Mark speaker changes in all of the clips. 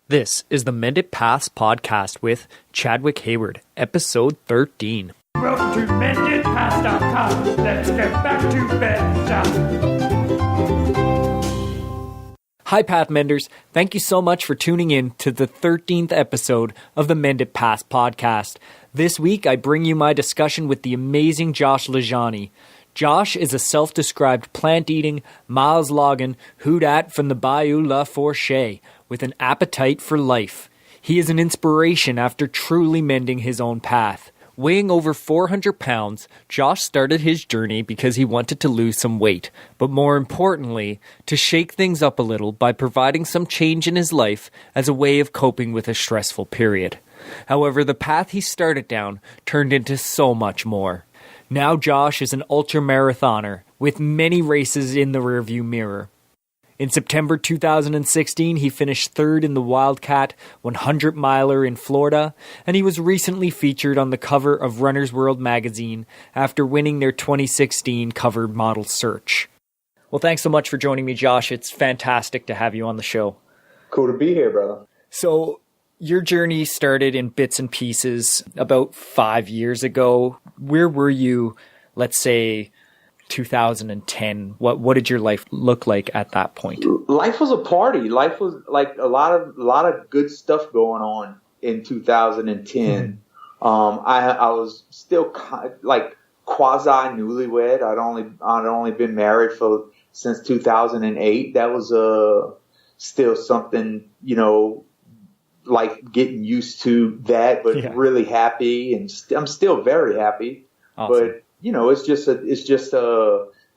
Speaker 1: This is the Mended Paths podcast with Chadwick Hayward, episode 13.
Speaker 2: Welcome to mendedpaths.com. Let's get back to bed.
Speaker 1: Hi, Path Menders. Thank you so much for tuning in to the 13th episode of the Mended Paths podcast. This week, I bring you my discussion with the amazing Josh LaJaunie. Josh is a self-described plant-eating, miles-logging WHODAT from the Bayou Lafourche with an appetite for life. He is an inspiration after truly mending his own path. Weighing over 400 pounds, Josh started his journey because he wanted to lose some weight, but more importantly, to shake things up a little by providing some change in his life as a way of coping with a stressful period. However, the path he started down turned into so much more. Now Josh is an ultramarathoner with many races in the rearview mirror. In September 2016, he finished third in the Wildcat 100-miler in Florida, and he was recently featured on the cover of Runner's World magazine after winning their 2016 cover model search. Well, thanks so much for joining me, Josh. It's fantastic to have you on the show.
Speaker 3: Cool to be here, brother.
Speaker 1: So, your journey started in bits and pieces about 5 years ago. Where were you, let's say, 2010? What did your life look like at that point?
Speaker 3: Life was a party. Life was like a lot of good stuff going on in 2010. I was still like quasi newlywed. I'd only been married since 2008. That was still something, like getting used to that, but really happy, and I'm still very happy. Awesome. But it's just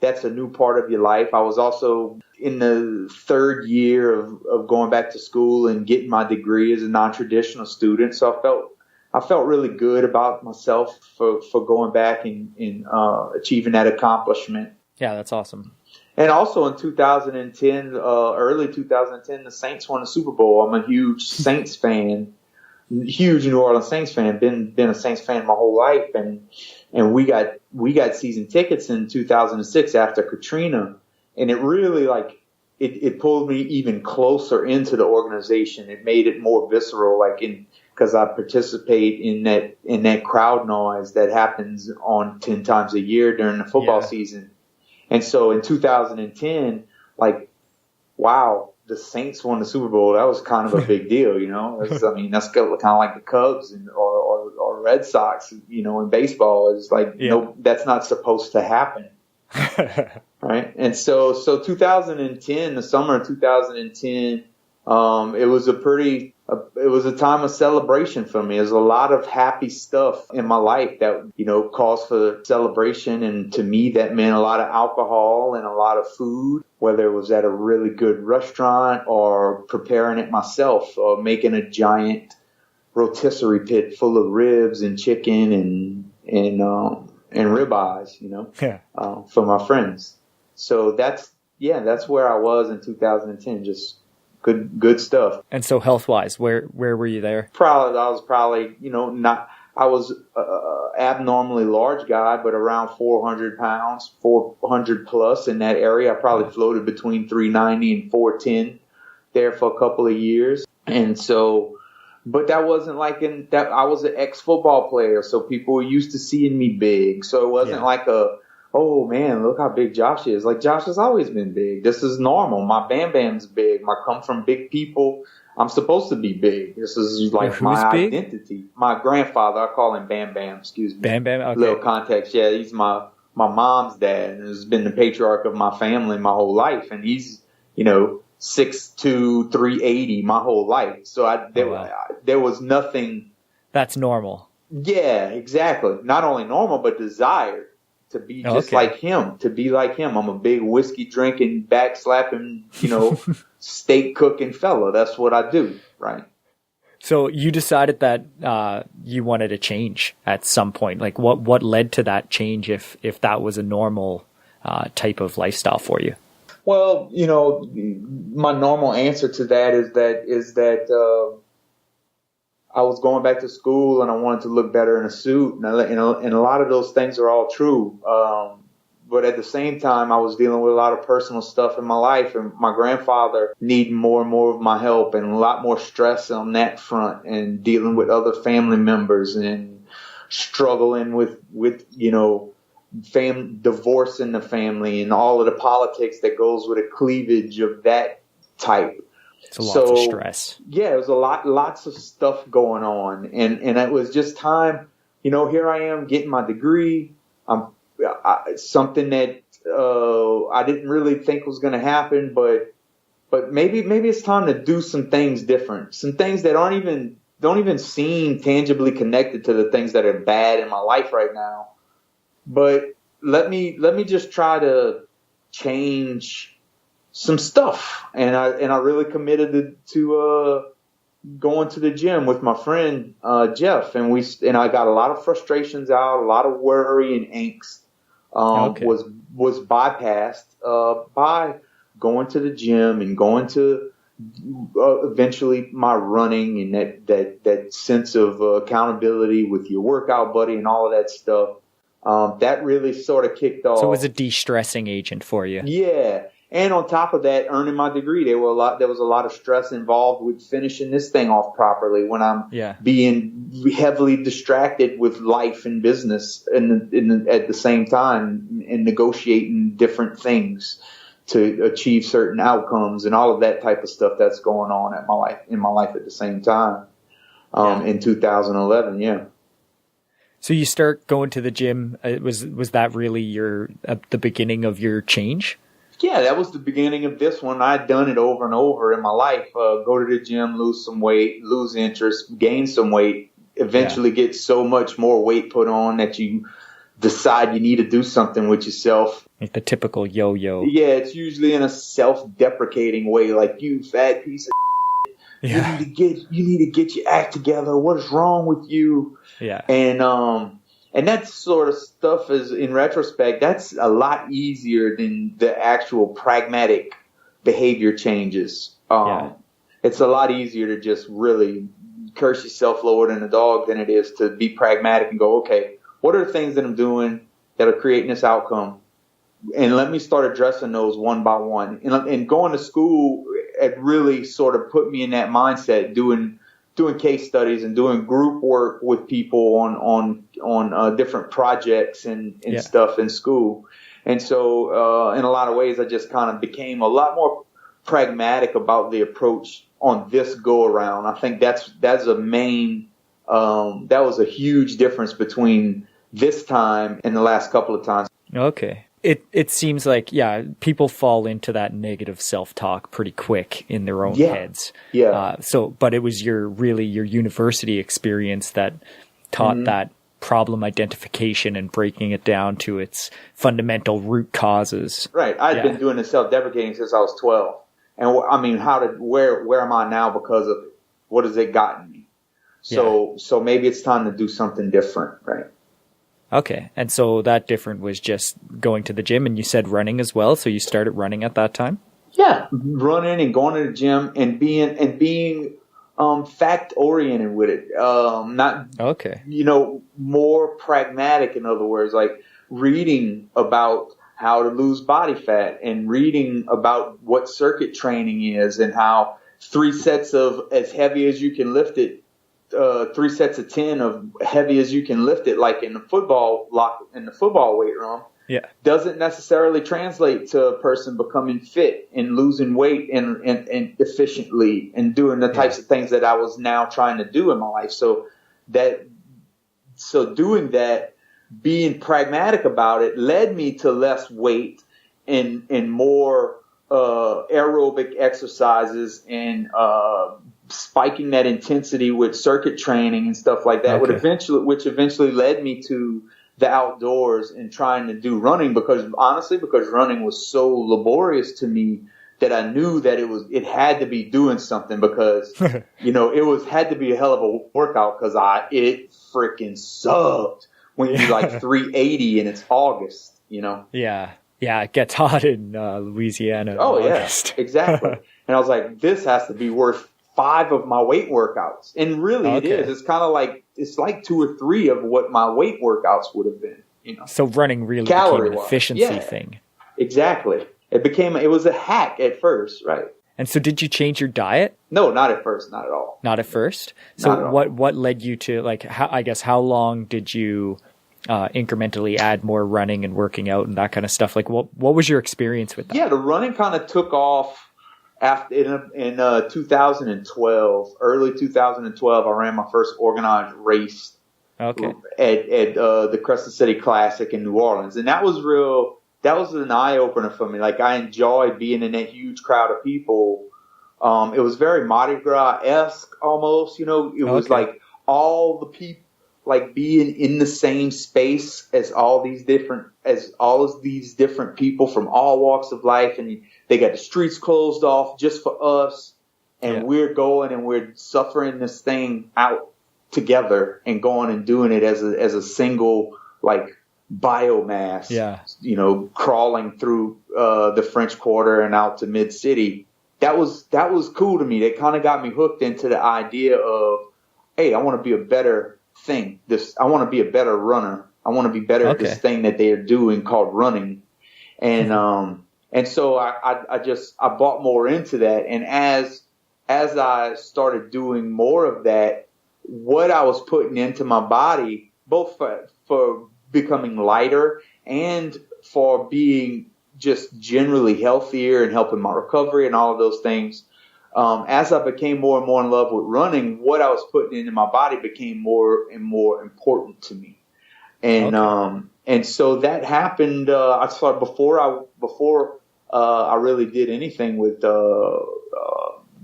Speaker 3: that's a new part of your life. I was also in the third year of going back to school and getting my degree as a non-traditional student. So I felt really good about myself for going back and achieving that accomplishment.
Speaker 1: Yeah, that's awesome.
Speaker 3: And also in 2010, early 2010, the Saints won the Super Bowl. I'm a huge Saints fan, huge New Orleans Saints fan. Been a Saints fan my whole life, and we got season tickets in 2006 after Katrina, and it really it pulled me even closer into the organization. It made it more visceral, because I participate in that crowd noise that happens on 10 times a year during the football season. And so in 2010, wow, the Saints won the Super Bowl. That was kind of a big deal, that's kind of like the Cubs or Red Sox, in baseball. Is no, that's not supposed to happen. Right. And so 2010, the summer of 2010, it was a time of celebration for me. There's a lot of happy stuff in my life that, calls for celebration. And to me, that meant a lot of alcohol and a lot of food, whether it was at a really good restaurant or preparing it myself or making a giant rotisserie pit full of ribs and chicken and ribeyes, for my friends. So that's where I was in 2010. Just good stuff.
Speaker 1: And so health-wise, where were you there?
Speaker 3: I was abnormally large guy, but around 400 pounds, 400 plus in that area. I probably floated between 390 and 410 there for a couple of years. And so, but that wasn't I was an ex-football player, so people were used to seeing me big. So it wasn't oh man, look how big Josh is. Josh has always been big. This is normal. My Bam Bam's big. I come from big people. I'm supposed to be big. This is my
Speaker 1: big?
Speaker 3: identity. My grandfather, I call him Bam Bam, excuse me.
Speaker 1: Bam Bam, okay.
Speaker 3: Little context. Yeah, he's my mom's dad, and has been the patriarch of my family my whole life. And he's, 6'2", 380 my whole life. So there was nothing.
Speaker 1: That's normal.
Speaker 3: Yeah, exactly. Not only normal, but desired. To be just like him, I'm a big whiskey drinking, back slapping, steak cooking fella. That's what I do, right?
Speaker 1: So you decided that you wanted to change at some point. What led to that change if that was a normal type of lifestyle for you?
Speaker 3: Well, my normal answer to that is that I was going back to school and I wanted to look better in a suit, and a lot of those things are all true. at the same time, I was dealing with a lot of personal stuff in my life, and my grandfather needing more and more of my help, and a lot more stress on that front, and dealing with other family members, and struggling with divorce in the family, and all of the politics that goes with a cleavage of that type.
Speaker 1: It's a lot of stress. Yeah,
Speaker 3: it was lots of stuff going on, and it was just time. Here I am getting my degree. Something that I didn't really think was going to happen, but maybe it's time to do some things different, some things that don't even seem tangibly connected to the things that are bad in my life right now. But let me just try to change some stuff, and I really committed to going to the gym with my friend Jeff, and I got a lot of frustrations out, a lot of worry and angst. Was bypassed by going to the gym and going to eventually my running, and that sense of accountability with your workout buddy and all of that stuff. That really sort of kicked off.
Speaker 1: So it was a de-stressing agent for you.
Speaker 3: Yeah. And on top of that, earning my degree, there was a lot of stress involved with finishing this thing off properly when I'm being heavily distracted with life and business at the same time, and negotiating different things to achieve certain outcomes and all of that type of stuff that's going on in my life at the same time. In 2011, yeah.
Speaker 1: So you start going to the gym. Was that really the beginning of your change?
Speaker 3: Yeah, that was the beginning of this one. I'd done it over and over in my life. Go to the gym, lose some weight, lose interest, gain some weight, eventually get so much more weight put on that you decide you need to do something with yourself.
Speaker 1: Like the typical yo-yo.
Speaker 3: Yeah, it's usually in a self-deprecating way, like, you fat piece of shit. Yeah. You need to get your act together. What is wrong with you?
Speaker 1: Yeah.
Speaker 3: And that sort of stuff is, in retrospect, that's a lot easier than the actual pragmatic behavior changes. It's a lot easier to just really curse yourself lower than a dog than it is to be pragmatic and go, okay, what are the things that I'm doing that are creating this outcome? And let me start addressing those one by one. And going to school, it really sort of put me in that mindset, doing case studies and doing group work with people on different projects and stuff in school. And so, in a lot of ways, I just kind of became a lot more pragmatic about the approach on this go around. I think that's a main, that was a huge difference between this time and the last couple of times.
Speaker 1: Okay. It seems like, people fall into that negative self-talk pretty quick in their own heads.
Speaker 3: Yeah.
Speaker 1: But it was your university experience that taught that problem identification and breaking it down to its fundamental root causes.
Speaker 3: Right. I'd been doing the self-deprecating since I was 12. And I mean, where am I now because of it? What has it gotten me? So maybe it's time to do something different, right?
Speaker 1: Okay. And so that different was just going to the gym, and you said running as well. So you started running at that time? Yeah.
Speaker 3: Running and going to the gym and being fact oriented with it. More pragmatic, in other words, like reading about how to lose body fat and reading about what circuit training is and how 3 sets of as heavy as you can lift it, 3 sets of 10 of heavy as you can lift it, like in the football weight room, doesn't necessarily translate to a person becoming fit and losing weight and efficiently and doing the types of things that I was now trying to do in my life. So doing that, being pragmatic about it, led me to less weight and more aerobic exercises and spiking that intensity with circuit training and stuff like that, which eventually led me to the outdoors and trying to do running, because running was so laborious to me that I knew that it had to be doing something, because had to be a hell of a workout, because it freaking sucked when you're like 380 and it's August,
Speaker 1: Yeah, it gets hot in Louisiana.
Speaker 3: Oh, yeah, exactly. And I was like, this has to be worth 5 of my weight workouts. And really it is. It's kind of like, it's like 2 or 3 of what my weight workouts would have been.
Speaker 1: So running really became an
Speaker 3: Calorie-wise.
Speaker 1: efficiency thing.
Speaker 3: Exactly. It was a hack at first, right?
Speaker 1: And so did you change your diet?
Speaker 3: No, not at first, not at all.
Speaker 1: Not at first. So
Speaker 3: Not at all.
Speaker 1: what led you to, like, how long did you incrementally add more running and working out and that kind of stuff? Like, what was your experience with that?
Speaker 3: Yeah, the running kind of took off after in 2012, early 2012. I ran my first organized race.
Speaker 1: Okay.
Speaker 3: At the Crescent City Classic in New Orleans, and that was real. That was an eye opener for me. Like, I enjoyed being in that huge crowd of people. It was very Mardi Gras-esque almost. It was like all the people, like being in the same space as all these different people from all walks of life, and they got the streets closed off just for us, and we're going and we're suffering this thing out together and going and doing it as a single, like, biomass, crawling through the French Quarter and out to Mid City. That was cool to me. That kind of got me hooked into the idea of, hey, I want to be a better thing. I want to be a better runner. I want to be better at this thing that they are doing called running. And so I bought more into that. And as I started doing more of that, what I was putting into my body, both for becoming lighter and for being just generally healthier and helping my recovery and all of those things. As I became more and more in love with running, what I was putting into my body became more and more important to me. And so that happened. I started before I really did anything with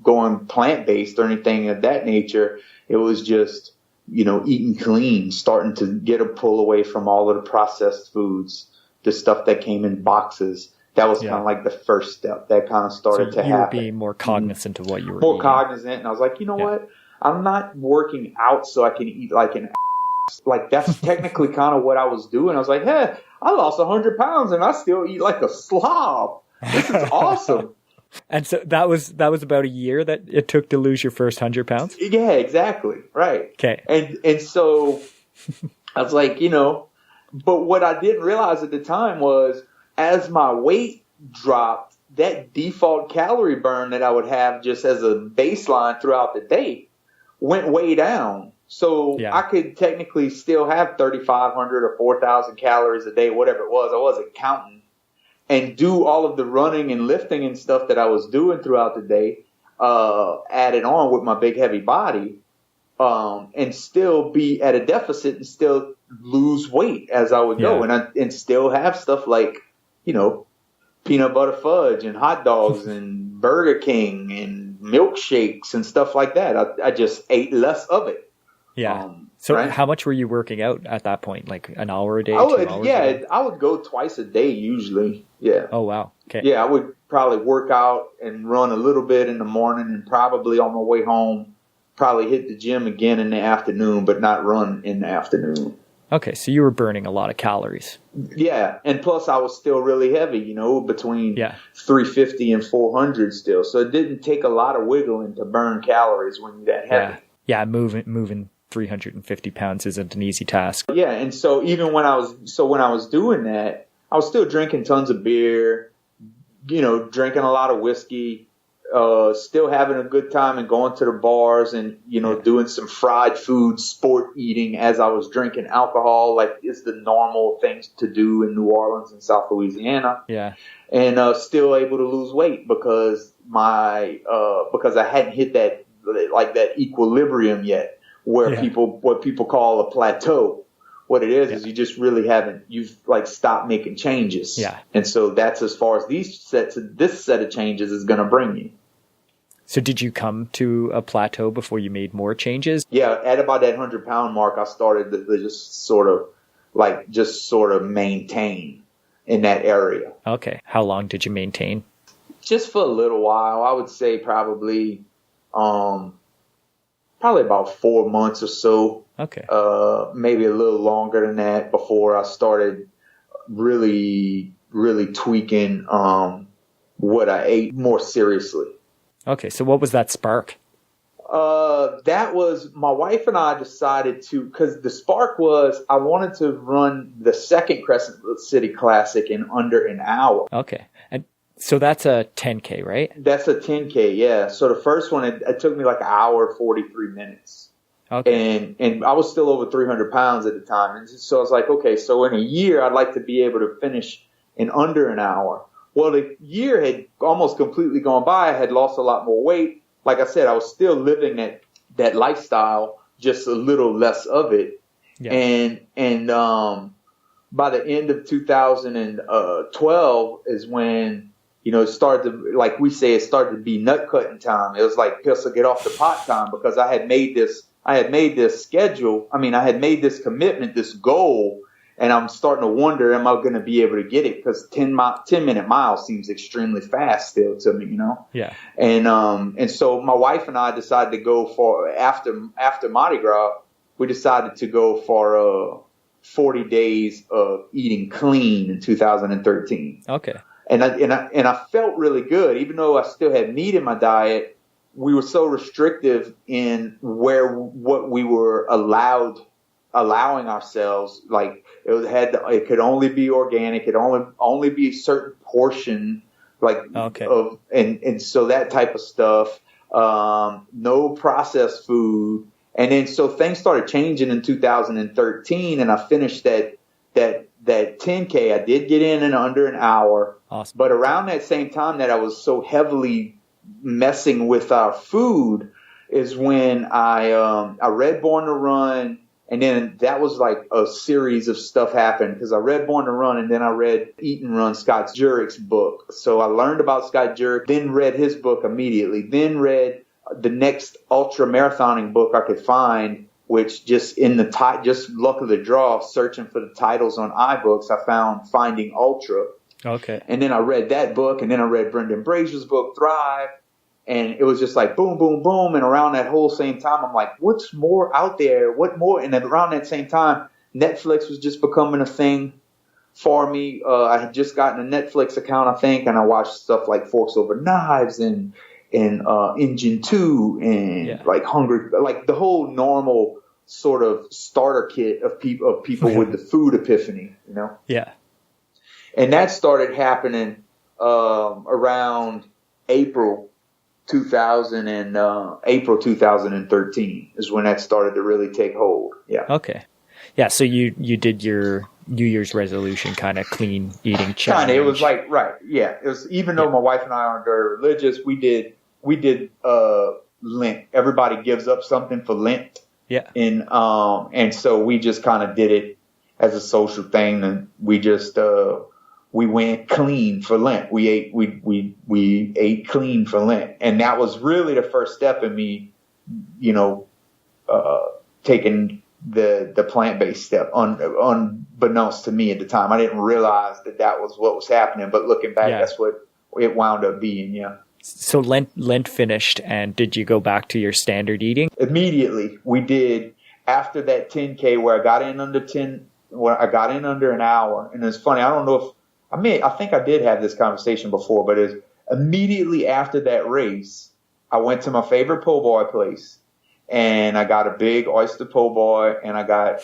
Speaker 3: going plant-based or anything of that nature. It was just, eating clean, starting to get a pull away from all of the processed foods, the stuff that came in boxes. That was kind of like the first step that kind of started to happen.
Speaker 1: You were being more cognizant of what you were
Speaker 3: more
Speaker 1: eating.
Speaker 3: cognizant. And I was like, what? I'm not working out so I can eat like an ass. Like, that's technically kind of what I was doing. I was like, hey, I lost 100 pounds and I still eat like a slob. This is awesome.
Speaker 1: And so that was about a year that it took to lose your first 100 pounds?
Speaker 3: Yeah, exactly. Right.
Speaker 1: Okay.
Speaker 3: And so I was like, but what I didn't realize at the time was, as my weight dropped, that default calorie burn that I would have just as a baseline throughout the day went way down. So I could technically still have 3,500 or 4,000 calories a day, whatever it was. I wasn't counting. And do all of the running and lifting and stuff that I was doing throughout the day, added on with my big heavy body, and still be at a deficit and still lose weight as I would go, and still have stuff like, peanut butter fudge and hot dogs and Burger King and milkshakes and stuff like that. I just ate less of it. Yeah.
Speaker 1: How much were you working out at that point? Like an hour a day?
Speaker 3: I would go twice a day usually. Yeah.
Speaker 1: Oh, wow. Okay.
Speaker 3: Yeah, I would probably work out and run a little bit in the morning, and probably on my way home, probably hit the gym again in the afternoon, but not run in the afternoon.
Speaker 1: Okay, so you were burning a lot of calories.
Speaker 3: Yeah, and plus I was still really heavy, between 350 and 400 still. So it didn't take a lot of wiggling to burn calories when you're that heavy.
Speaker 1: Yeah, moving 350 pounds isn't an easy task.
Speaker 3: Yeah, and so even when I was doing that, I was still drinking tons of beer, drinking a lot of whiskey, still having a good time and going to the bars and, doing some fried food, sport eating as I was drinking alcohol, like it's the normal things to do in New Orleans and South Louisiana. Yeah. And still able to lose weight because because I hadn't hit that equilibrium yet, where what people call a plateau. What it is you just really you've stopped making changes. Yeah. And so that's as far as this set of changes is going to bring you.
Speaker 1: So did you come to a plateau before you made more changes?
Speaker 3: Yeah. At about that 100-pound mark, I started to just sort of maintain in that area.
Speaker 1: Okay. How long did you maintain?
Speaker 3: Just for a little while. I would say probably about 4 months or so. Okay. Maybe a little longer than that before I started really, really tweaking what I ate more seriously.
Speaker 1: Okay, so what was that spark?
Speaker 3: That was, my wife and I decided to, because the spark was, I wanted to run the second Crescent City Classic in under an hour.
Speaker 1: Okay. And so that's a 10K, right?
Speaker 3: That's a 10K, yeah. So the first one, it took me like an hour, 43 minutes.
Speaker 1: Okay.
Speaker 3: And I was still over 300 pounds at the time. And so I was like, okay, so in a year, I'd like to be able to finish in under an hour. Well, the year had almost completely gone by. I had lost a lot more weight. Like I said, I was still living that lifestyle, just a little less of it.
Speaker 1: Yeah.
Speaker 3: And by the end of 2012 is when, it started to, like we say, it started to be nut cutting time. It was like, piss or get off the pot time, because I had made this schedule. I mean, I had made this commitment, this goal, and I'm starting to wonder, am I going to be able to get it? Because 10-minute mile seems extremely fast still to me,
Speaker 1: Yeah.
Speaker 3: And so my wife and I decided to go for, after Mardi Gras, we decided to go for 40 days of eating clean in 2013.
Speaker 1: Okay.
Speaker 3: And I felt really good, even though I still had meat in my diet. We were so restrictive in what we were allowing ourselves. Like it could only be organic. It only be a certain portion, like
Speaker 1: okay.
Speaker 3: and so that type of stuff. No processed food. And then so things started changing in 2013, and I finished that 10K. I did get in under an hour.
Speaker 1: Awesome.
Speaker 3: But around that same time that I was so heavily messing with our food is when I read Born to Run, and then that was like a series of stuff happened, because I read Born to Run, and then I read Eat and Run, Scott Jurick's book. So I learned about Scott Jurek, then read his book immediately, then read the next ultramarathoning book I could find, which just just luck of the draw, searching for the titles on iBooks, I found Finding Ultra.
Speaker 1: Okay.
Speaker 3: And then I read that book, and then I read Brendan Brazier's book, Thrive. And it was just like boom, boom, boom. And around that whole same time, I'm like, what's more out there? What more? And then around that same time, Netflix was just becoming a thing for me. I had just gotten a Netflix account, I think, and I watched stuff like Forks Over Knives and Engine 2 and like Hungry, like the whole normal sort of starter kit of people with the food epiphany,
Speaker 1: Yeah.
Speaker 3: And that started happening around April 2013 is when that started to really take hold. Yeah.
Speaker 1: Okay. Yeah. So you did your New Year's resolution kind of clean eating challenge.
Speaker 3: It was like, right. Yeah. It was, even though my wife and I aren't very religious, we did Lent. Everybody gives up something for Lent.
Speaker 1: Yeah.
Speaker 3: And so we just kind of did it as a social thing, and we just, we went clean for Lent. We ate clean for Lent. And that was really the first step in me, taking the plant-based step, unbeknownst to me at the time. I didn't realize that was what was happening, but looking back, that's what it wound up being. Yeah.
Speaker 1: So Lent finished, and did you go back to your standard eating?
Speaker 3: Immediately. We did, after that 10K where I got in under an hour. And it's funny, I don't know if, I think I did have this conversation before, but it's immediately after that race, I went to my favorite po' boy place, and I got a big oyster po' boy, and I got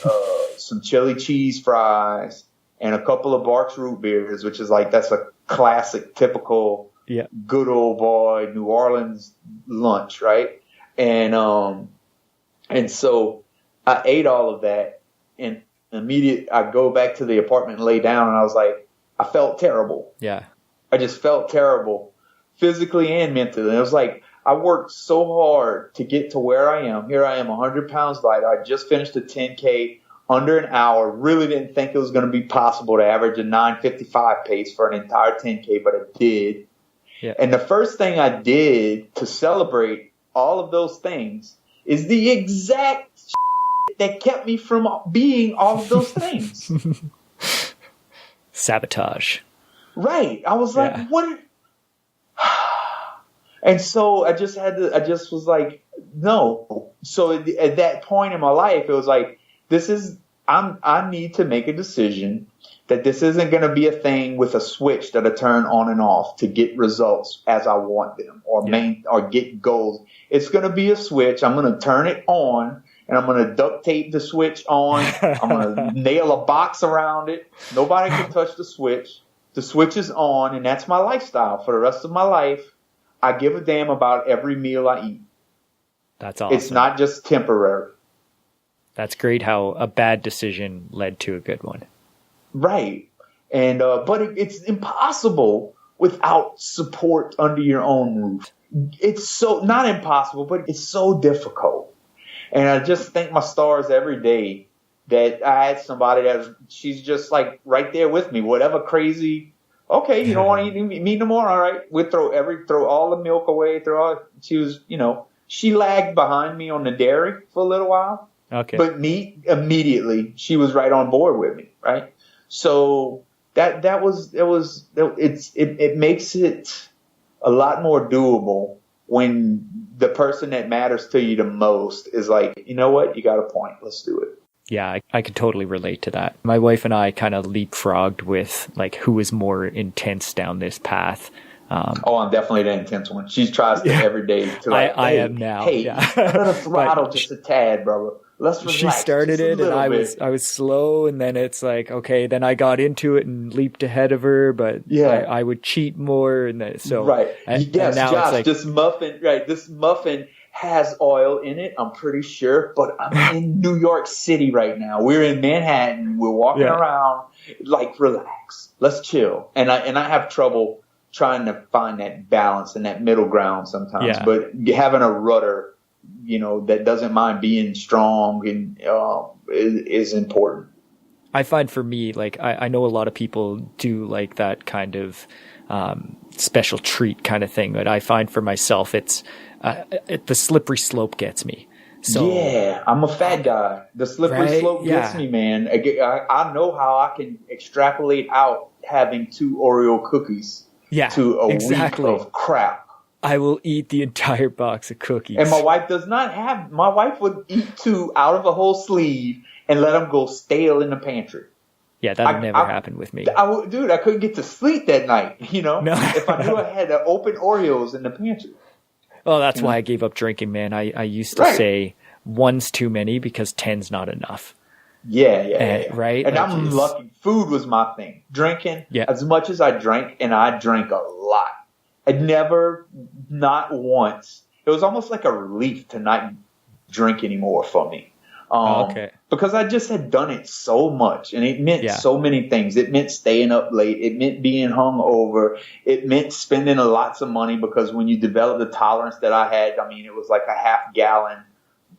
Speaker 3: some chili cheese fries and a couple of Barks root beers, which is like, that's a classic, typical, good old boy New Orleans lunch, right? And so I ate all of that, and immediately I go back to the apartment and lay down, and I was like, I felt terrible.
Speaker 1: Yeah.
Speaker 3: I just felt terrible, physically and mentally. And it was like, I worked so hard to get to where I am. Here I am, 100 pounds lighter. I just finished a 10K under an hour. Really didn't think it was going to be possible to average a 9:55 pace for an entire 10K, but I did.
Speaker 1: Yeah.
Speaker 3: And the first thing I did to celebrate all of those things is the exact that kept me from being all of those things.
Speaker 1: Sabotage.
Speaker 3: Right. I was like, what? And so I just was like, no. So at that point in my life, it was like, this is I need to make a decision that this isn't going to be a thing with a switch that I turn on and off to get results as I want them or get goals. It's going to be a switch. I'm going to turn it on and I'm going to duct tape the switch on. I'm going to nail a box around it. Nobody can touch the switch. The switch is on, and that's my lifestyle for the rest of my life. I give a damn about every meal I eat.
Speaker 1: That's awesome.
Speaker 3: It's not just temporary.
Speaker 1: That's great how a bad decision led to a good one.
Speaker 3: Right. And, but it's impossible without support under your own roof. It's so, not impossible, but it's so difficult. And I just thank my stars every day that I had somebody she's just like right there with me, whatever crazy. Okay, you don't want to eat meat no more? All right. We'll throw all the milk away. She was, she lagged behind me on the dairy for a little while.
Speaker 1: Okay.
Speaker 3: But meat, immediately, she was right on board with me. Right. So it makes it a lot more doable when the person that matters to you the most is like, you know what? You got a point. Let's do it.
Speaker 1: Yeah, I could totally relate to that. My wife and I kind of leapfrogged with like who is more intense down this path.
Speaker 3: I'm definitely the intense one. She tries to every day to like,
Speaker 1: I am now.
Speaker 3: Hey, let us throttle just a tad, brother. Let's relax.
Speaker 1: She started it and I was slow, and then it's like, okay, then I got into it and leaped ahead of her, but I would cheat more, and then, so
Speaker 3: right.
Speaker 1: And,
Speaker 3: yes,
Speaker 1: and now
Speaker 3: Josh,
Speaker 1: it's like,
Speaker 3: this muffin has oil in it, I'm pretty sure, but I'm in New York City right now. We're in Manhattan. We're walking around, like, relax. Let's chill. And I have trouble trying to find that balance and that middle ground sometimes. Yeah. But having a rudder, that doesn't mind being strong and is important.
Speaker 1: I find for me, like, I know a lot of people do like that kind of special treat kind of thing, but I find for myself it's the slippery slope gets me. So
Speaker 3: yeah, I'm a fat guy. The slippery slope gets me, man. I know how I can extrapolate out having 2 Oreo cookies to a week of crap.
Speaker 1: I will eat the entire box of cookies.
Speaker 3: And my wife does not have. My wife would eat 2 out of a whole sleeve and let them go stale in the pantry.
Speaker 1: Yeah, that'll never happen with me.
Speaker 3: I couldn't get to sleep that night.
Speaker 1: No.
Speaker 3: If I knew I had open Oreos in the pantry.
Speaker 1: Oh, that's why I gave up drinking, man. I used to say 1's too many because 10's not enough.
Speaker 3: Yeah.
Speaker 1: Right?
Speaker 3: And I'm lucky. Food was my thing. Drinking, as much as I drank, and I drank a lot. I'd never, not once. It was almost like a relief to not drink anymore for me. Because I just had done it so much, and it meant so many things. It meant staying up late. It meant being hungover. It meant spending lots of money, because when you develop the tolerance that I had, I mean, it was like a half gallon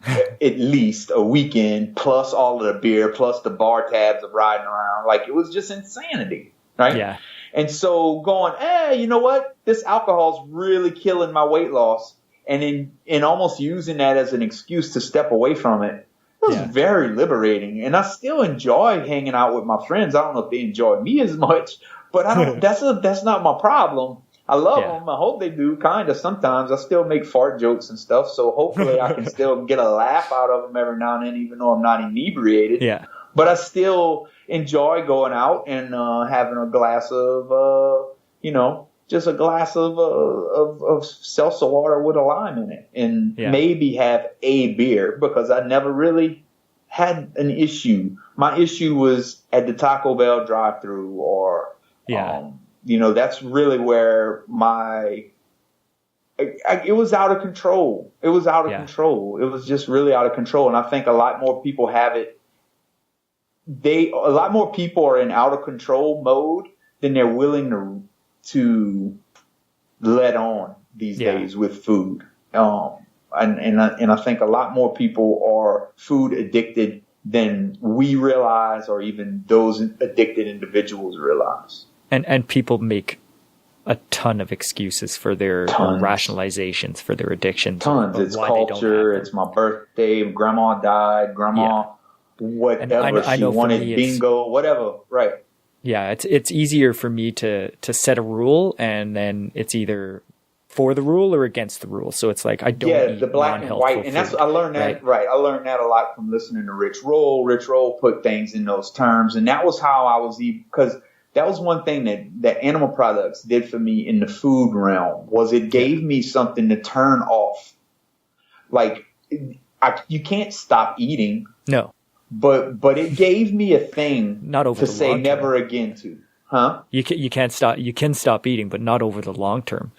Speaker 3: at least a weekend, plus all of the beer, plus the bar tabs of riding around. Like, it was just insanity, right?
Speaker 1: Yeah.
Speaker 3: And so going, you know what? This alcohol's really killing my weight loss. And in almost using that as an excuse to step away from it, it was very liberating. And I still enjoy hanging out with my friends. I don't know if they enjoy me as much, but I don't. That's not my problem. I love them. I hope they do, kind of. Sometimes I still make fart jokes and stuff, so hopefully I can still get a laugh out of them every now and then, even though I'm not inebriated.
Speaker 1: Yeah.
Speaker 3: But I still enjoy going out and having a glass of, just a glass of seltzer water with a lime in it, and maybe have a beer, because I never really had an issue. My issue was at the Taco Bell drive-thru, or that's really where it was out of control. It was out of control. It was just really out of control, and I think a lot more people have it. A lot more people are in out of control mode than they're willing to let on these days with food. And I think a lot more people are food addicted than we realize, or even those addicted individuals realize. And
Speaker 1: people make a ton of excuses for their rationalizations for their addictions.
Speaker 3: Tons. It's culture. It's my birthday. Grandma died. Whatever she wanted, bingo, whatever. Right.
Speaker 1: Yeah, it's easier for me to set a rule, and then it's either for the rule or against the rule. So it's like I don't eat
Speaker 3: the black and white, and that's I learned that right. I learned that a lot from listening to Rich Roll. Rich Roll put things in those terms, and that was how I was because that was one thing that animal products did for me in the food realm was it gave me something to turn off. Like you can't stop eating,
Speaker 1: no,
Speaker 3: but it gave me a thing
Speaker 1: not over
Speaker 3: to say never again to. Huh?
Speaker 1: You can't stop. You can stop eating, but not over the long term.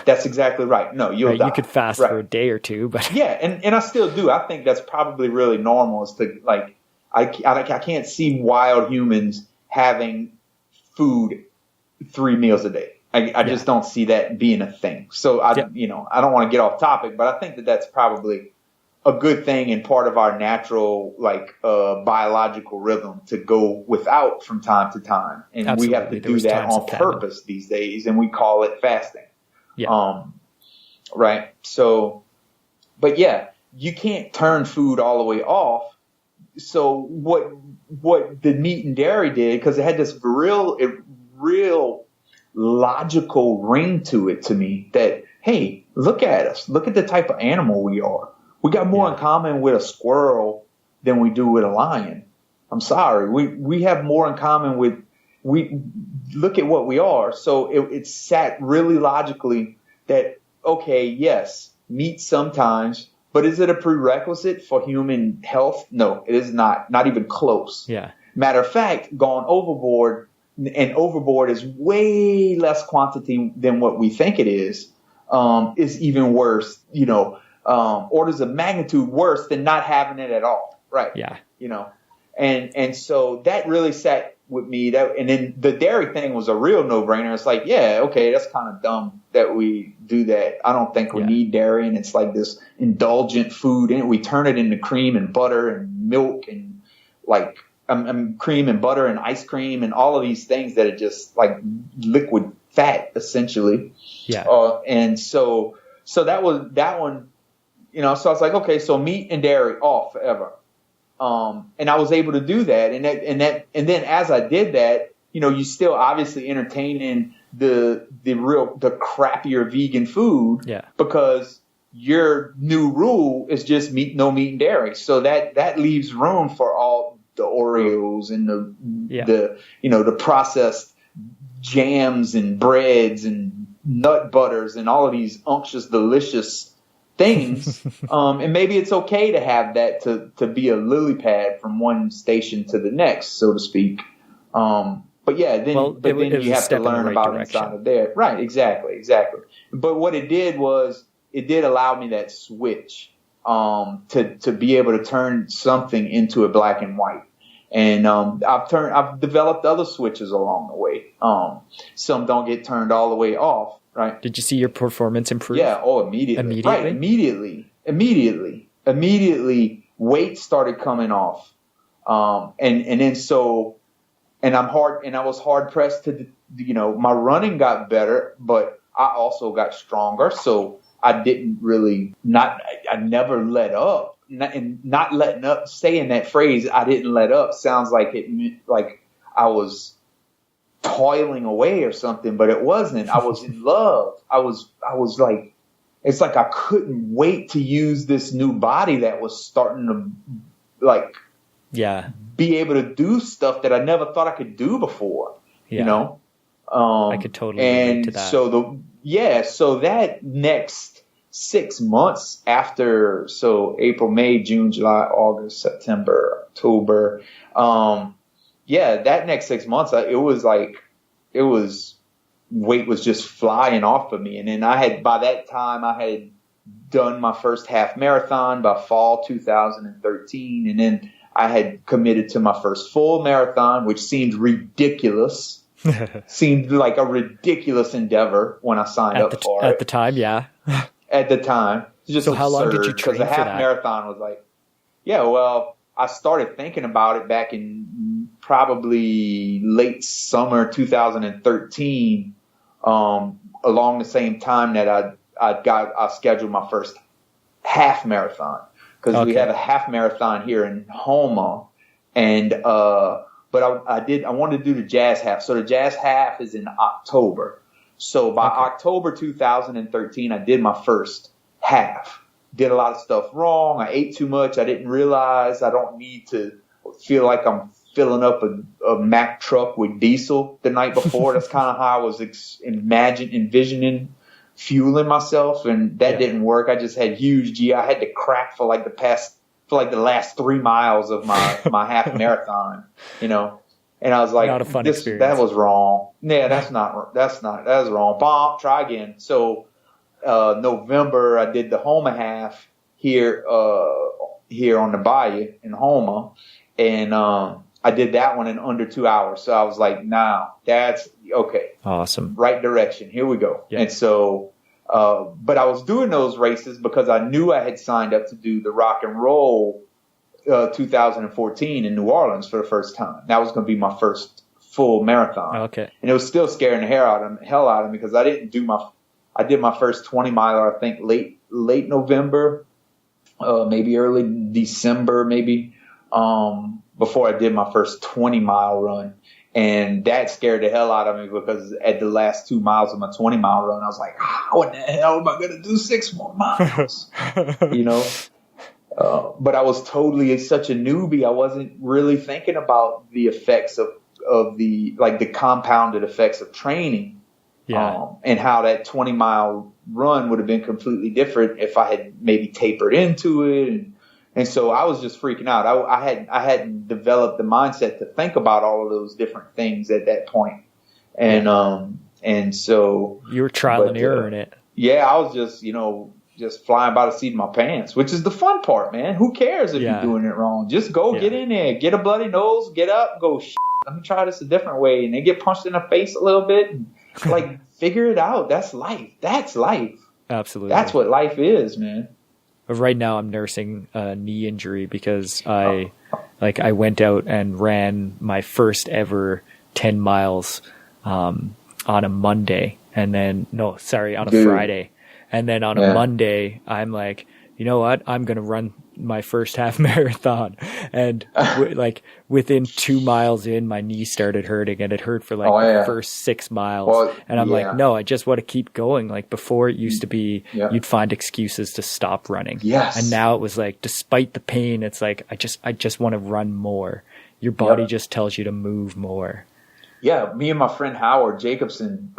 Speaker 3: That's exactly right. No, you'll die.
Speaker 1: You could fast for a day or two, but
Speaker 3: yeah, and I still do. I think that's probably really normal. Is to like I can't see wild humans having food 3 meals a day. I just don't see that being a thing. So I don't want to get off topic, but I think that that's probably a good thing and part of our natural, biological rhythm to go without from time to time. And
Speaker 1: Absolutely.
Speaker 3: We have to do that on purpose these days, and we call it fasting.
Speaker 1: Yeah.
Speaker 3: Right. So, but yeah, you can't turn food all the way off. So what the meat and dairy did, because it had this real logical ring to it to me that, hey, look at us. Look at the type of animal we are. We got more in common with a squirrel than we do with a lion. I'm sorry. We have more in common with, we look at what we are. So it sat really logically that, okay, yes, meat sometimes, but is it a prerequisite for human health? No, it is not even close.
Speaker 1: Yeah.
Speaker 3: Matter of fact, gone overboard, and overboard is way less quantity than what we think it is even worse, orders of magnitude worse than not having it at all. Right.
Speaker 1: Yeah.
Speaker 3: And so that really sat with me. And then the dairy thing was a real no-brainer. It's like, yeah, okay, that's kind of dumb that we do that. I don't think we need dairy, and it's like this indulgent food, and we turn it into cream and butter and milk and cream and butter and ice cream and all of these things that are just like liquid fat essentially.
Speaker 1: Yeah.
Speaker 3: And so that was that one. So I was like, okay, so meat and dairy off forever. And I was able to do that. And then as I did that, you still obviously entertaining the crappier vegan food. Yeah. Because your new rule is just no meat and dairy. So that leaves room for all the Oreos and the processed jams and breads and nut butters and all of these unctuous, delicious things. And maybe it's okay to have that to be a lily pad from one station to the next, so to speak. But yeah, then you have to learn about inside of there. Right. Exactly. But what it did was it did allow me that switch, to be able to turn something into a black and white. And, I've developed other switches along the way. Some don't get turned all the way off. Right.
Speaker 1: Did you see your performance improve?
Speaker 3: Yeah. Oh, immediately. Right. Immediately, weight started coming off. And I was hard pressed to, my running got better, but I also got stronger. So I didn't really I never let up. Not letting up, saying that phrase, I didn't let up, sounds like it meant like I was toiling away or something, but it wasn't. I was in love. I was like, it's like I couldn't wait to use this new body that was starting to be able to do stuff that I never thought I could do before. I
Speaker 1: could totally relate to that.
Speaker 3: So that next 6 months after, so April, May, June, July, August, September, October, that next 6 months, weight was just flying off of me. And then by that time I had done my first half marathon by fall 2013. And then I had committed to my first full marathon, which seemed ridiculous. Seemed like a ridiculous endeavor when I signed up for it.
Speaker 1: At the time, yeah.
Speaker 3: At the time. Just
Speaker 1: so how long did you train for that?
Speaker 3: Because a half marathon was like, I started thinking about it back in probably late summer 2013, along the same time that I scheduled my first half marathon, because we have a half marathon here in Houma, and but I wanted to do the Jazz half. So the Jazz half is in October. So by October 2013, I did my first half. Did a lot of stuff wrong. I ate too much. I didn't realize I don't need to feel like I'm filling up a Mack truck with diesel the night before. That's kind of how I was envisioning fueling myself, and that didn't work. I just had huge GI. I had to crack for like the last 3 miles of my half marathon, you know. And I was like,
Speaker 1: not a fun experience.
Speaker 3: That was wrong. Yeah, that was wrong. Bomb, try again. So November, I did the Homa half here on the Bayou in Homa, and I did that one in under 2 hours. So I was like, nah, that's okay.
Speaker 1: Awesome.
Speaker 3: Right direction. Here we go. Yeah. And so, but I was doing those races because I knew I had signed up to do the Rock and Roll 2014 in New Orleans for the first time. That was going to be my first full marathon.
Speaker 1: Okay.
Speaker 3: And it was still scaring the hell out of me because I did my first 20 miler, I think late November, maybe early December, maybe, before I did my first 20-mile run. And that scared the hell out of me because at the last 2 miles of my 20-mile run, I was like, how in the hell am I going to do 6 more miles? You know? But I was totally such a newbie. I wasn't really thinking about the effects of the compounded effects of training. Yeah. And how that 20-mile run would have been completely different if I had maybe tapered into it. And so I was just freaking out. I hadn't developed the mindset to think about all of those different things at that point. And so
Speaker 1: you were trial and error in it.
Speaker 3: Yeah, I was just flying by the seat of my pants, which is the fun part, man. Who cares if you're doing it wrong? Just go get in there, get a bloody nose, get up, go, let me try this a different way. And they get punched in the face a little bit and figure it out. That's life. That's life.
Speaker 1: Absolutely.
Speaker 3: That's what life is, man.
Speaker 1: Right now I'm nursing a knee injury because I went out and ran my first ever 10 miles on a Monday on a Friday. And then on a Monday, I'm like, you know what? I'm going to run my first half marathon. And within 2 miles in, my knee started hurting, and it hurt for the first 6 miles. Well, and I'm like, no, I just want to keep going. Like before, it used to be you'd find excuses to stop running. Yes. And now it was like, despite the pain, it's like, I just want to run more. Your body just tells you to move more. Yeah.
Speaker 3: Me and my friend Howard Jacobson,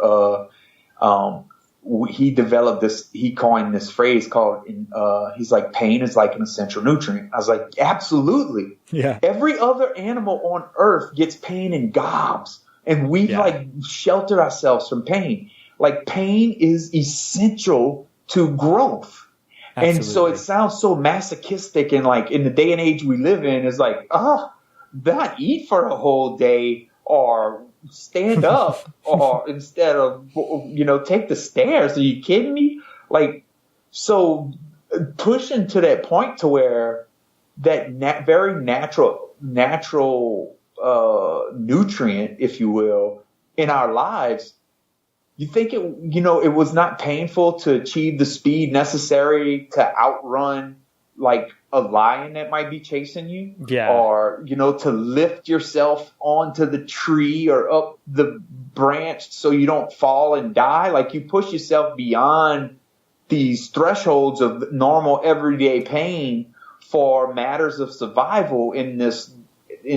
Speaker 3: he coined this phrase called, he's like, pain is like an essential nutrient. I was like, absolutely. Yeah. Every other animal on earth gets pain in gobs, and we shelter ourselves from pain. Like pain is essential to growth. Absolutely. And so it sounds so masochistic, and like in the day and age we live in, is like, not eat for a whole day or stand up or instead of, take the stairs. Are you kidding me? Like, so pushing to that point to where that very natural nutrient, if you will, in our lives, you think it was not painful to achieve the speed necessary to outrun like a lion that might be chasing you, or to lift yourself onto the tree or up the branch so you don't fall and die. Like you push yourself beyond these thresholds of normal everyday pain for matters of survival in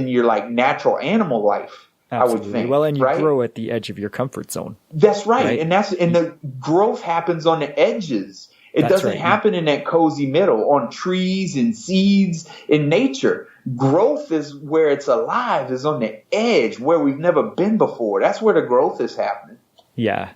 Speaker 3: your like natural animal life. Absolutely. I would think. Well, and you grow
Speaker 1: at the edge of your comfort zone.
Speaker 3: That's right. And the growth happens on the edges. It doesn't happen in that cozy middle on trees and seeds in nature. Growth is where it's alive, is on the edge where we've never been before. That's where the growth is happening. Yeah.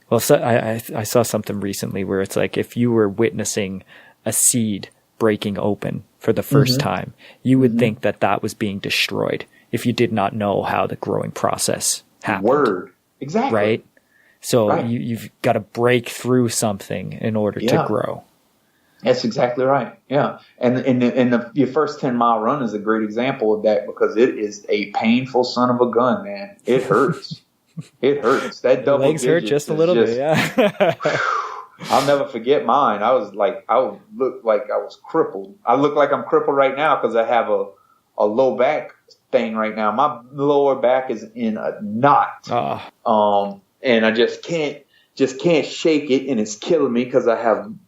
Speaker 1: Well, so I saw something recently where it's like if you were witnessing a seed breaking open for the first time, you would think that was being destroyed if you did not know how the growing process happened.
Speaker 3: Word. Exactly.
Speaker 1: Right? So you've got to break through something in order to grow.
Speaker 3: That's exactly right. Yeah. And your first 10-mile run is a great example of that because it is a painful son of a gun, man. It hurts. It hurts. That double
Speaker 1: legs hurt just a little bit. Yeah.
Speaker 3: I'll never forget mine. I looked like I was crippled. I look like I'm crippled right now because I have a low back thing right now. My lower back is in a knot. and I just can't shake it, and it's killing me because I'm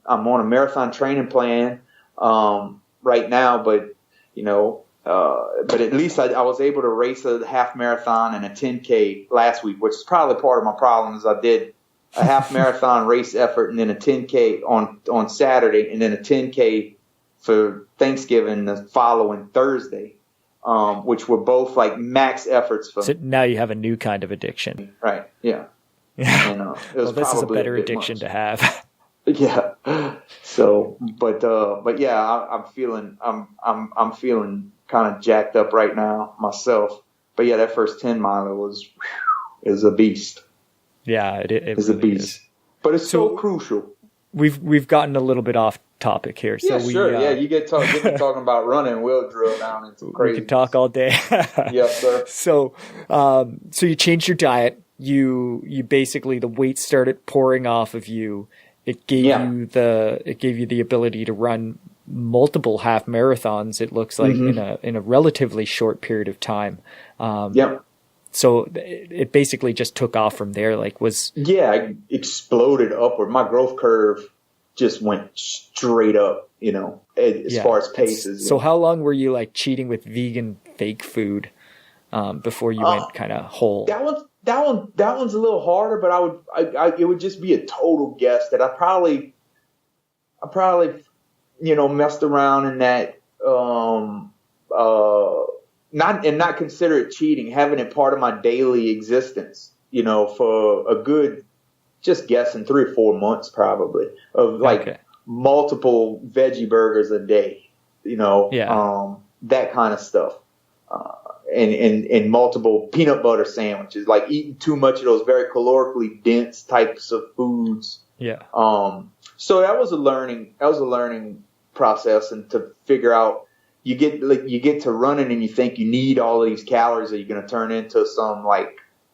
Speaker 3: on a marathon training plan right now, but but at least I was able to race a half marathon and a 10K last week, which is probably part of my problem. Is I did a half marathon race effort and then a 10K on Saturday, and then a 10K for Thanksgiving the following Thursday, which were both like max efforts for.
Speaker 1: So now you have a new kind of addiction,
Speaker 3: right? Yeah.
Speaker 1: Yeah.
Speaker 3: And,
Speaker 1: well, this is a better addiction to have.
Speaker 3: Yeah. So, but yeah, I'm feeling kind of jacked up right now myself. But yeah, that first 10 miler is a beast.
Speaker 1: Yeah, it
Speaker 3: is
Speaker 1: really
Speaker 3: a beast.
Speaker 1: Is.
Speaker 3: But it's so crucial.
Speaker 1: We've gotten a little bit off topic here. So
Speaker 3: yeah, sure. Yeah, you get talking about running, we'll drill down into crazy.
Speaker 1: We could talk all day.
Speaker 3: Yes, sir.
Speaker 1: So you changed your diet. You basically, the weight started pouring off of you. It gave you the ability to run multiple half marathons. It looks like in a relatively short period of time. So it basically just took off from there. I exploded upward. My growth curve just went straight up. As far as paces. So how long were you cheating with vegan fake food before you went kind of whole?
Speaker 3: That one's a little harder, but it would just be a total guess that I probably messed around in that not consider it cheating, having it part of my daily existence, for a good, just guessing 3 or 4 months probably of multiple veggie burgers a day, that kind of stuff. And multiple peanut butter sandwiches, eating too much of those very calorically dense types of foods.
Speaker 1: Yeah.
Speaker 3: So that was a learning process, and to figure out, you get to running and you think you need all of these calories, or you're going to turn into some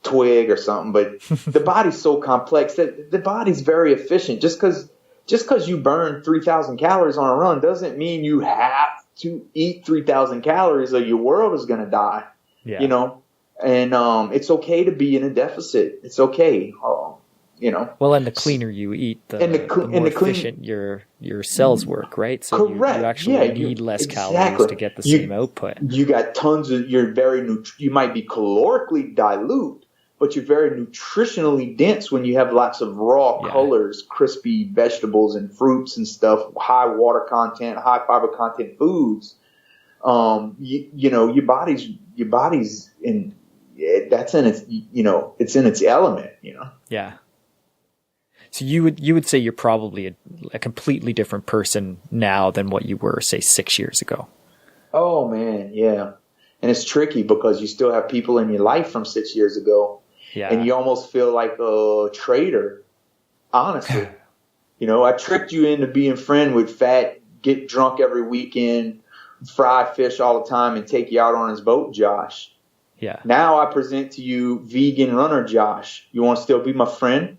Speaker 3: twig or something. But the body's so complex that the body's very efficient. Just because you burn 3,000 calories on a run doesn't mean you have to eat 3,000 calories or your world is going to die.
Speaker 1: Yeah.
Speaker 3: And it's okay to be in a deficit. It's okay.
Speaker 1: Well, and the cleaner you eat, the more efficient your cells work, right? So
Speaker 3: correct.
Speaker 1: You actually need less calories to get the same output.
Speaker 3: You got tons of, you might be calorically dilute, but you're very nutritionally dense when you have lots of raw colors, crispy vegetables and fruits and stuff, high water content, high fiber content foods. Your body's in, that's in its, it's in its element,
Speaker 1: Yeah. So you would say you're probably a completely different person now than what you were, say, 6 years ago.
Speaker 3: Oh man. Yeah. And it's tricky because you still have people in your life from 6 years ago. Yeah. And you almost feel like a traitor, honestly. I tricked you into being friend with fat, get drunk every weekend, fry fish all the time, and take you out on his boat, Josh.
Speaker 1: Yeah.
Speaker 3: Now I present to you vegan runner, Josh. You want to still be my friend?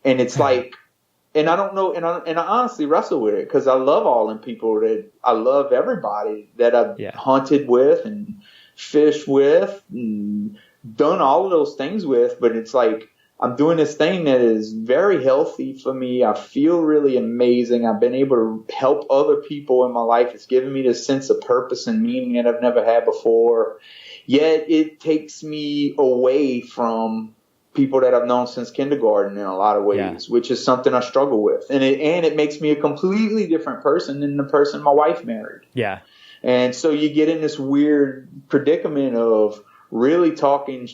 Speaker 3: And it's and I don't know, and I honestly wrestle with it because I love all them people I love everybody that I've hunted with and fished with and done all of those things with, but it's I'm doing this thing that is very healthy for me. I feel really amazing. I've been able to help other people in my life. It's given me this sense of purpose and meaning that I've never had before. Yet it takes me away from people that I've known since kindergarten in a lot of ways, which is something I struggle with. And it makes me a completely different person than the person my wife married.
Speaker 1: Yeah.
Speaker 3: And so you get in this weird predicament of really talking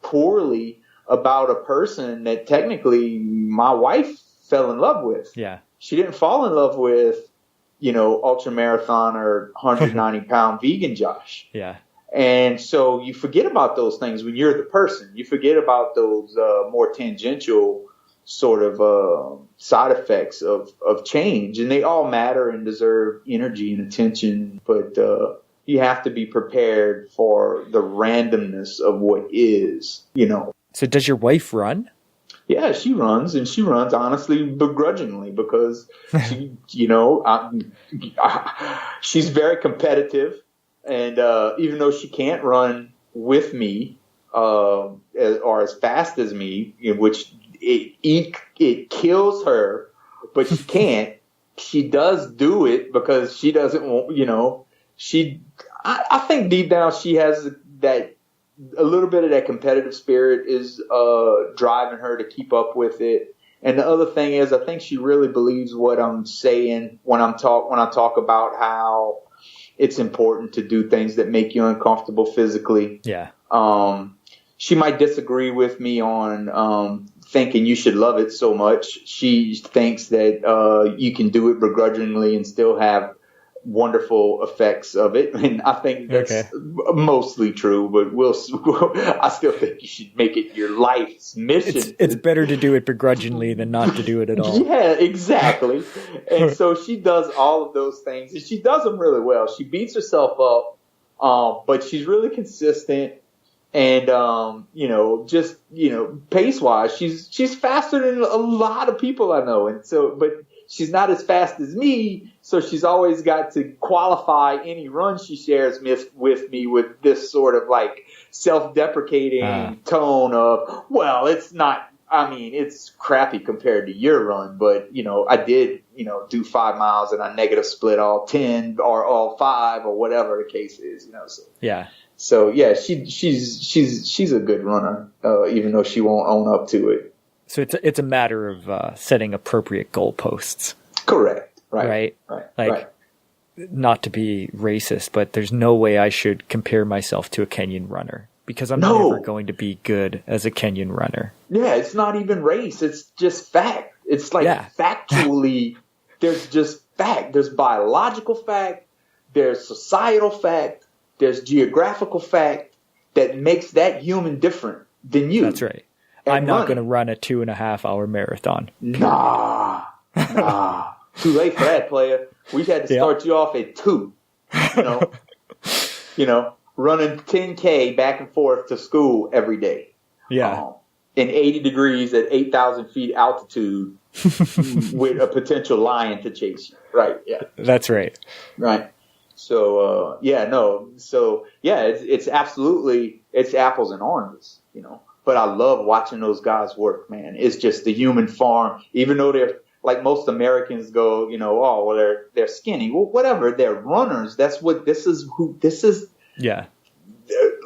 Speaker 3: poorly about a person that technically my wife fell in love with.
Speaker 1: Yeah.
Speaker 3: She didn't fall in love with, ultramarathon or 190-pound vegan Josh.
Speaker 1: Yeah.
Speaker 3: And so you forget about those things when you're the person. You forget about those more tangential sort of side effects of change. And they all matter and deserve energy and attention. But you have to be prepared for the randomness of what is,
Speaker 1: So does your wife run?
Speaker 3: Yeah, she runs, and she runs honestly begrudgingly because she, she's very competitive. And even though she can't run with me, are as fast as me, in which it kills her, but she can't. She does do it because she doesn't want, I think deep down she has that, a little bit of that competitive spirit is driving her to keep up with it. And the other thing is, I think she really believes what I'm saying when I talk about how it's important to do things that make you uncomfortable physically.
Speaker 1: Yeah.
Speaker 3: She might disagree with me on thinking you should love it so much. She thinks that you can do it begrudgingly and still have wonderful effects of it, and I think that's mostly true. But I still think you should make it your life's mission.
Speaker 1: It's better to do it begrudgingly than not to do it at all.
Speaker 3: Yeah, exactly. And so she does all of those things, and she does them really well. She beats herself up, but she's really consistent. And pace wise, she's faster than a lot of people I know, and so but. She's not as fast as me, so she's always got to qualify any run she shares with me with this sort of like self-deprecating tone of, well, it's not, it's crappy compared to your run, but, I did, do 5 miles and I negative split all 10 or all 5 or whatever the case is, so.
Speaker 1: Yeah.
Speaker 3: So, yeah, she's a good runner, even though she won't own up to it.
Speaker 1: So it's a matter of setting appropriate goalposts.
Speaker 3: Correct. Right.
Speaker 1: Not to be racist, but there's no way I should compare myself to a Kenyan runner because I'm never going to be good as a Kenyan runner.
Speaker 3: Yeah, it's not even race. It's just fact. It's like factually, there's just fact. There's biological fact. There's societal fact. There's geographical fact that makes that human different than you.
Speaker 1: That's right. I'm not going to run a 2.5 hour marathon.
Speaker 3: Nah. Too late for that, player. We had to start you off at 2. Running 10K back and forth to school every day.
Speaker 1: Yeah.
Speaker 3: In 80 degrees at 8,000 feet altitude with a potential lion to chase you. Right. Yeah.
Speaker 1: That's right.
Speaker 3: Right. So, it's absolutely, it's apples and oranges, But I love watching those guys work, man. It's just the human farm. Even though they're like most Americans go, they're skinny. Well, whatever. They're runners. This is. Yeah.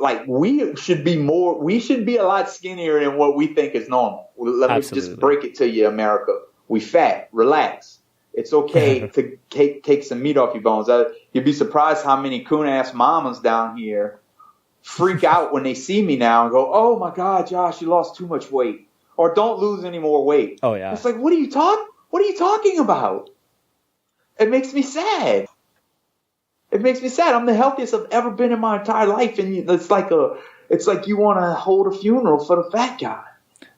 Speaker 3: Like we should be a lot skinnier than what we think is normal. Let me just break it to you, America. We fat. Relax. It's okay to take some meat off your bones. You'd be surprised how many coon-ass mamas down here freak out when they see me now and go, "Oh my God, Josh, you lost too much weight," or "Don't lose any more weight."
Speaker 1: Oh yeah.
Speaker 3: It's like, what are you talking about? It makes me sad. I'm the healthiest I've ever been in my entire life, and it's like you want to hold a funeral for the fat guy.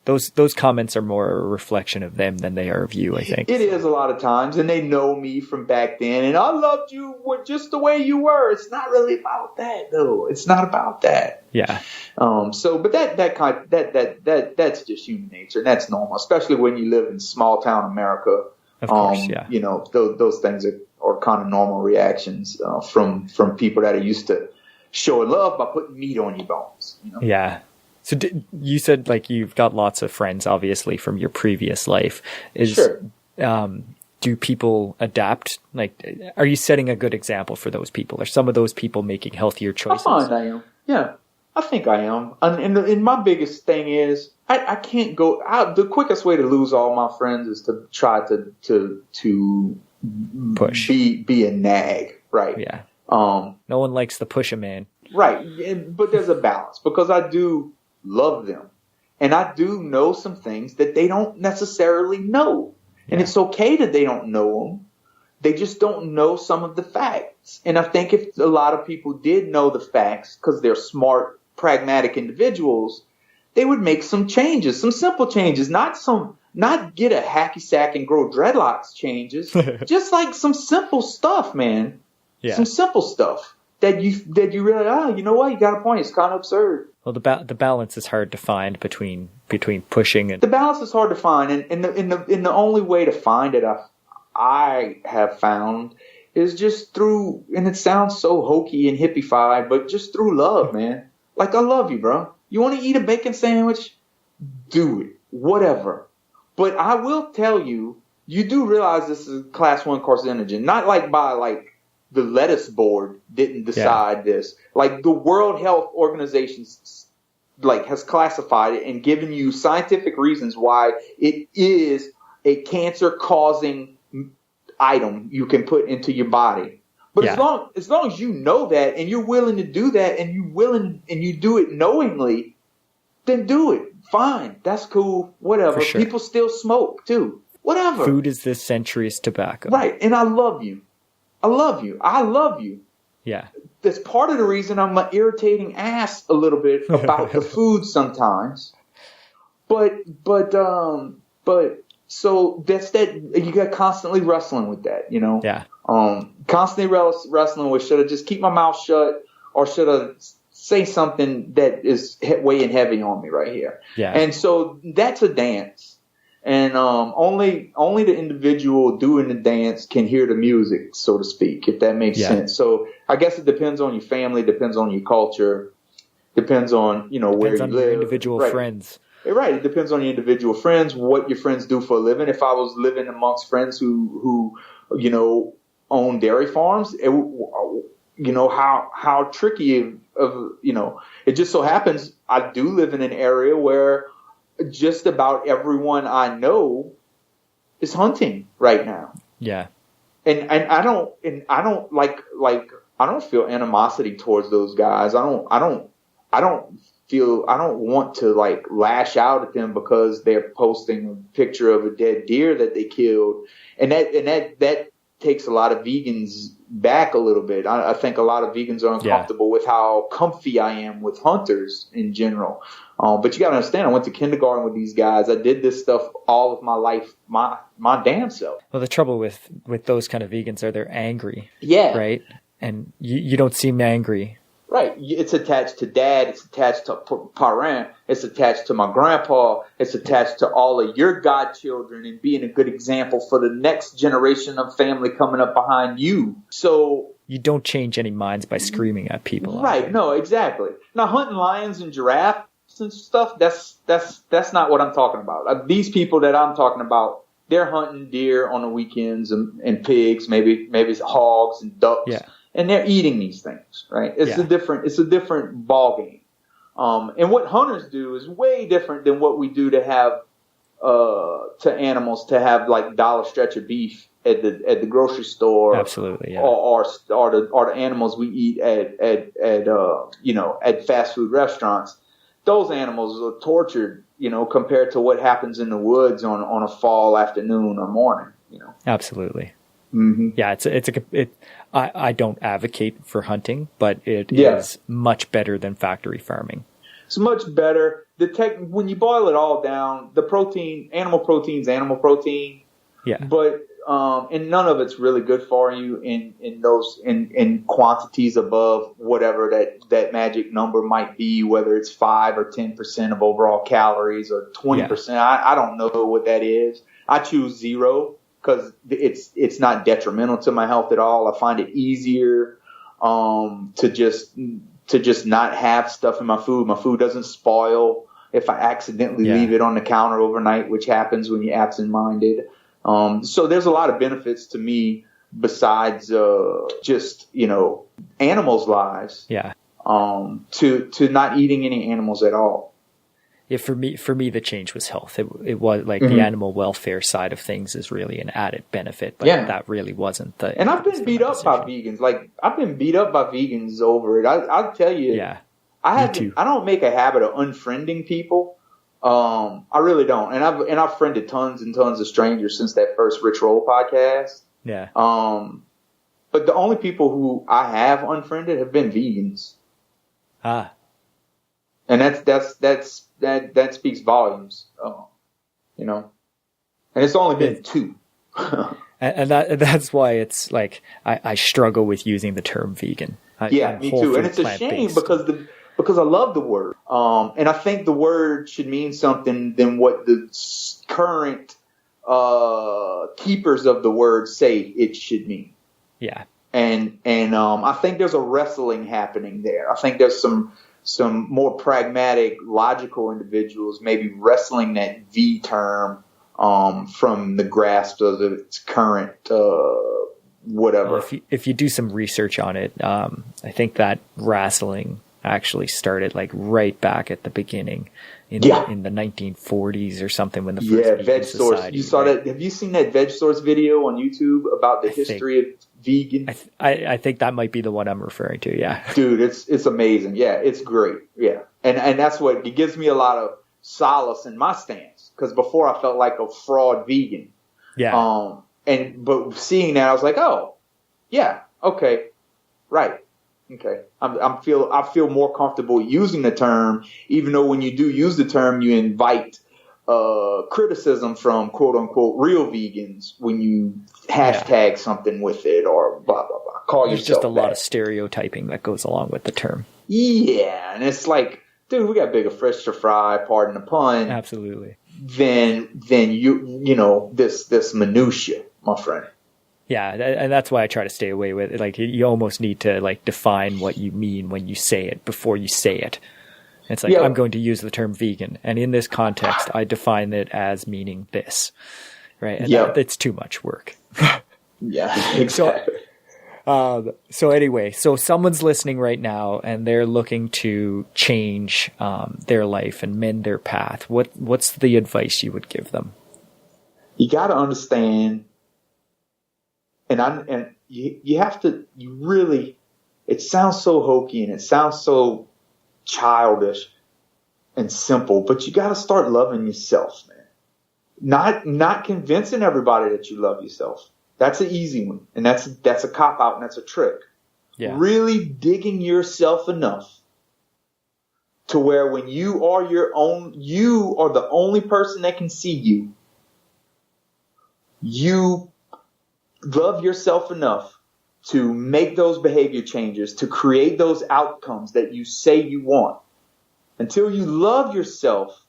Speaker 1: Those comments are more a reflection of them than they are of you, I think.
Speaker 3: It is a lot of times, and they know me from back then, and I loved you just the way you were. It's not really about that, though. It's not about that.
Speaker 1: Yeah.
Speaker 3: But that's just human nature, and that's normal, especially when you live in small town America.
Speaker 1: Of course, yeah.
Speaker 3: Those things are kind of normal reactions from people that are used to showing love by putting meat on your bones.
Speaker 1: Yeah. So you said like you've got lots of friends, obviously, from your previous life.
Speaker 3: Sure.
Speaker 1: Do people adapt? Like, are you setting a good example for those people? Are some of those people making healthier choices?
Speaker 3: I find I am. Yeah, I think I am. And my biggest thing is I can't go out. The quickest way to lose all my friends is to try to
Speaker 1: push,
Speaker 3: be a nag, right?
Speaker 1: Yeah. No one likes the push a man,
Speaker 3: right? But there's a balance because I do love them, and I do know some things that they don't necessarily know, and it's okay that they don't know them. They just don't know some of the facts. And I think if a lot of people did know the facts because they're smart, pragmatic individuals, they would make some changes, some simple changes, not get a hacky sack and grow dreadlocks changes, just like some simple stuff, man. Yeah. Some simple stuff that you realize, you know what, you got a point. It's kind of absurd.
Speaker 1: Well, the balance is hard to find between pushing and
Speaker 3: the balance is hard to find, and the only way to find it, I have found, is just through, and it sounds so hokey and hippified, but just through love, man. Like, I love you, bro. You want to eat a bacon sandwich? Do it. Whatever. But I will tell you, you do realize this is class 1 carcinogen. Not like by like the lettuce board didn't decide this. Like the World Health Organization like has classified it and given you scientific reasons why it is a cancer causing item you can put into your body. But as long as you know that and you're willing to do that and you do it knowingly, then do it. Fine. That's cool. Whatever.
Speaker 1: Sure.
Speaker 3: People still smoke too. Whatever.
Speaker 1: Food is this century's tobacco.
Speaker 3: Right. And I love you. I love you. I love you.
Speaker 1: Yeah.
Speaker 3: That's part of the reason I'm an irritating ass a little bit about the food sometimes. But so that's that. You got constantly wrestling with that, you know?
Speaker 1: Yeah.
Speaker 3: Constantly wrestling with, should I just keep my mouth shut or should I say something that is weighing heavy on me right here?
Speaker 1: Yeah.
Speaker 3: And so that's a dance. And only the individual doing the dance can hear the music, so to speak, if that makes sense. So I guess it depends on your family, depends on your culture, depends on, you know, where you live.
Speaker 1: Your individual friends.
Speaker 3: Right. It depends on your individual friends, what your friends do for a living. If I was living amongst friends who you know, own dairy farms, you know, how tricky of, you know, it just so happens I do live in an area where just about everyone I know is hunting right now. Yeah. And I don't feel animosity towards those guys. I don't want to like lash out at them because they're posting a picture of a dead deer that they killed. And that takes a lot of vegans back a little bit. I think a lot of vegans are uncomfortable with how comfy I am with hunters in general. But you got to understand, I went to kindergarten with these guys. I did this stuff all of my life, my damn self.
Speaker 1: Well, the trouble with those kind of vegans are they're angry.
Speaker 3: Yeah.
Speaker 1: Right? And you don't seem angry.
Speaker 3: Right. It's attached to dad. It's attached to parent. It's attached to my grandpa. It's attached to all of your godchildren and being a good example for the next generation of family coming up behind you. So
Speaker 1: you don't change any minds by screaming at people.
Speaker 3: Right. No, exactly. Now, hunting lions and giraffes and stuff, that's not what I'm talking about. These people that I'm talking about, they're hunting deer on the weekends and pigs, maybe hogs and ducks. Yeah. And they're eating these things, right? It's a different ball game. And what hunters do is way different than what we do to have to animals, to have like dollar stretcher beef at the grocery store.
Speaker 1: Absolutely, yeah.
Speaker 3: Or the animals we eat at fast food restaurants. Those animals are tortured, you know, compared to what happens in the woods on a fall afternoon or morning, you know.
Speaker 1: Absolutely.
Speaker 3: Mm-hmm.
Speaker 1: Yeah, I don't advocate for hunting, but it is much better than factory farming.
Speaker 3: It's much better. When you boil it all down, the protein, animal protein. Yeah. But and none of it's really good for you in quantities above whatever that magic number might be, whether it's 5 or 10% of overall calories or 20%. Yeah. I don't know what that is. I choose 0. Because it's not detrimental to my health at all. I find it easier to just not have stuff in my food. My food doesn't spoil if I accidentally leave it on the counter overnight, which happens when you're absent-minded. So there's a lot of benefits to me besides just, you know, animals' lives. Yeah. To not eating any animals at all.
Speaker 1: Yeah, for me, the change was health. It was like the animal welfare side of things is really an added benefit, but that really wasn't the.
Speaker 3: And I've been beat up by vegans. Like I've been beat up by vegans over it. I'll tell you. Yeah, I don't make a habit of unfriending people. I really don't. And I've friended tons and tons of strangers since that first Rich Roll podcast. Yeah. But the only people who I have unfriended have been vegans. Ah. And that speaks volumes, you know, and it's only been 2.
Speaker 1: and that's why it's like, I struggle with using the term vegan.
Speaker 3: Me too. And it's a shame because I love the word. And I think the word should mean something than what the current, keepers of the word say it should mean. Yeah. And I think there's a wrestling happening there. I think there's some some more pragmatic, logical individuals maybe wrestling that V term from the grasp of its current whatever.
Speaker 1: Well, if you do some research on it, I think that wrestling actually started like right back at the beginning in the 1940s or something, when the first
Speaker 3: Veg Source. You saw that? Have you seen that Veg Source video on YouTube about the history of vegan?
Speaker 1: I think that might be the one I'm referring to. Yeah,
Speaker 3: dude, it's amazing. Yeah, it's great. Yeah, and that's what it gives me a lot of solace in my stance, because before I felt like a fraud vegan.
Speaker 1: Yeah.
Speaker 3: But seeing that, I was like, oh, yeah, okay, right. Okay, I feel more comfortable using the term, even though when you do use the term, you invite criticism from quote unquote real vegans when you hashtag something with it or blah blah blah. Call
Speaker 1: There's
Speaker 3: yourself
Speaker 1: just a lot of stereotyping that goes along with the term.
Speaker 3: Yeah, and it's like, dude, we got bigger fish to fry. Pardon the pun.
Speaker 1: Absolutely.
Speaker 3: Than you know this minutia, my friend.
Speaker 1: Yeah, and that's why I try to stay away with it. Like, you almost need to like define what you mean when you say it before you say it. It's like, I'm going to use the term vegan, and in this context, I define it as meaning this, right? And it's too much work.
Speaker 3: Yeah, exactly.
Speaker 1: So anyway, so someone's listening right now, and they're looking to change their life and mend their path. What's the advice you would give them?
Speaker 3: You got to understand. And you have to, it sounds so hokey and it sounds so childish and simple, but you got to start loving yourself, man. Not convincing everybody that you love yourself. That's an easy one. And that's a cop out, and that's a trick.
Speaker 1: Yeah.
Speaker 3: Really digging yourself enough to where when you are you are the only person that can see you. You love yourself enough to make those behavior changes, to create those outcomes that you say you want. Until you love yourself,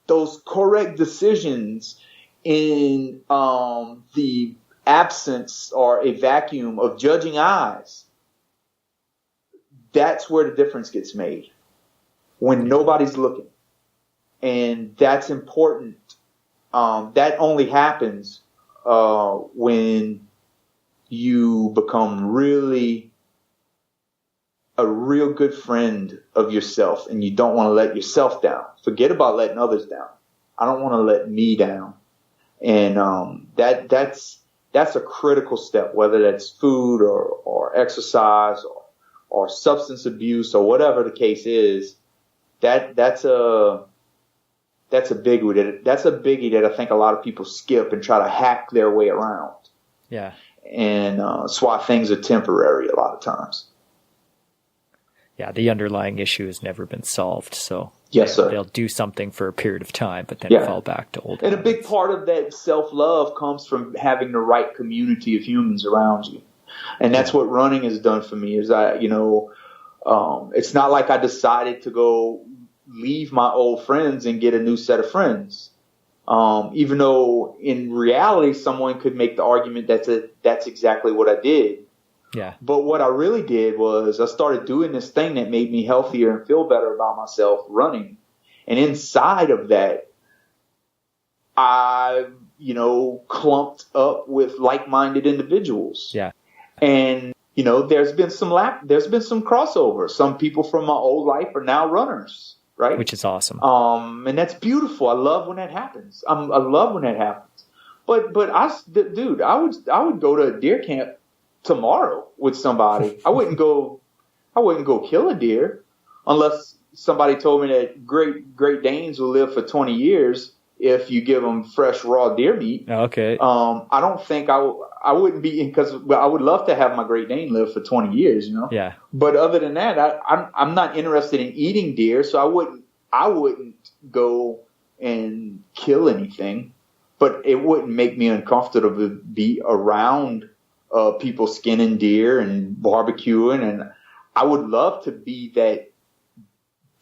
Speaker 3: those correct decisions in the absence or a vacuum of judging eyes, that's where the difference gets made. When nobody's looking. And that's important. That only happens when you become really a real good friend of yourself, and you don't want to let yourself down. Forget about letting others down. I don't want to let me down. And that's a critical step, whether that's food or exercise or substance abuse or whatever the case is. That's a biggie. That's a biggie that I think a lot of people skip and try to hack their way around.
Speaker 1: Yeah.
Speaker 3: And that's why things are temporary a lot of times.
Speaker 1: Yeah, the underlying issue has never been solved. So
Speaker 3: yes, sir.
Speaker 1: They'll do something for a period of time, but then fall back to old habits.
Speaker 3: And a big part of that self-love comes from having the right community of humans around you. And that's what running has done for me. Is it's not like I decided to go leave my old friends and get a new set of friends. Even though in reality, someone could make the argument that's exactly what I did.
Speaker 1: Yeah.
Speaker 3: But what I really did was I started doing this thing that made me healthier and feel better about myself, running. And inside of that, I, clumped up with like-minded individuals.
Speaker 1: Yeah.
Speaker 3: And, there's been some crossover. Some people from my old life are now runners. Right?
Speaker 1: Which is awesome.
Speaker 3: And that's beautiful. I love when that happens. I love when that happens. But I would go to a deer camp tomorrow with somebody. I wouldn't go kill a deer unless somebody told me that Great Danes will live for 20 years if you give them fresh raw deer meat.
Speaker 1: Okay.
Speaker 3: I don't think I wouldn't be, because I would love to have my Great Dane live for 20 years,
Speaker 1: Yeah.
Speaker 3: But other than that, I'm not interested in eating deer, so I wouldn't go and kill anything. But it wouldn't make me uncomfortable to be around people skinning deer and barbecuing, and I would love to be that.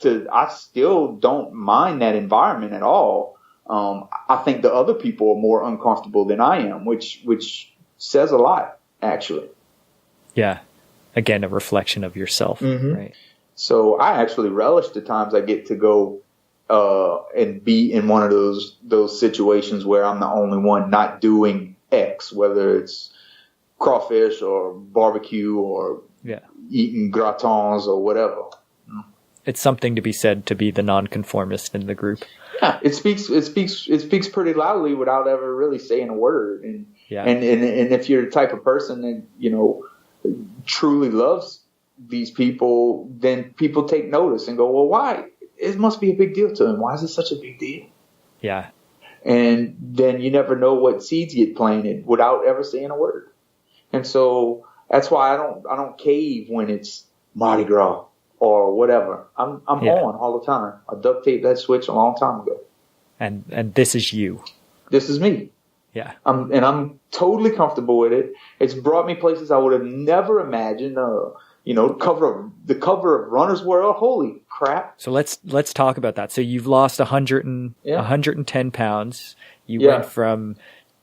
Speaker 3: I still don't mind that environment at all. I think the other people are more uncomfortable than I am, which says a lot, actually.
Speaker 1: Yeah. Again, a reflection of yourself, right?
Speaker 3: So I actually relish the times I get to go and be in one of those situations where I'm the only one not doing X, whether it's crawfish or barbecue or eating gratons or whatever.
Speaker 1: It's something to be said to be the nonconformist in the group.
Speaker 3: Yeah, it speaks pretty loudly without ever really saying a word. And if you're the type of person that, you know, truly loves these people, then people take notice and go, well, why? It must be a big deal to him. Why is it such a big deal?
Speaker 1: Yeah.
Speaker 3: And then you never know what seeds get planted without ever saying a word. And so that's why I don't cave when it's Mardi Gras or whatever. I'm on all the time. I duct taped that switch a long time ago. And
Speaker 1: this is you.
Speaker 3: This is me.
Speaker 1: Yeah.
Speaker 3: I'm totally comfortable with it. It's brought me places I would have never imagined. You know, the cover of Runner's World. Holy crap.
Speaker 1: So let's talk about that. So you've lost 110 pounds. You went from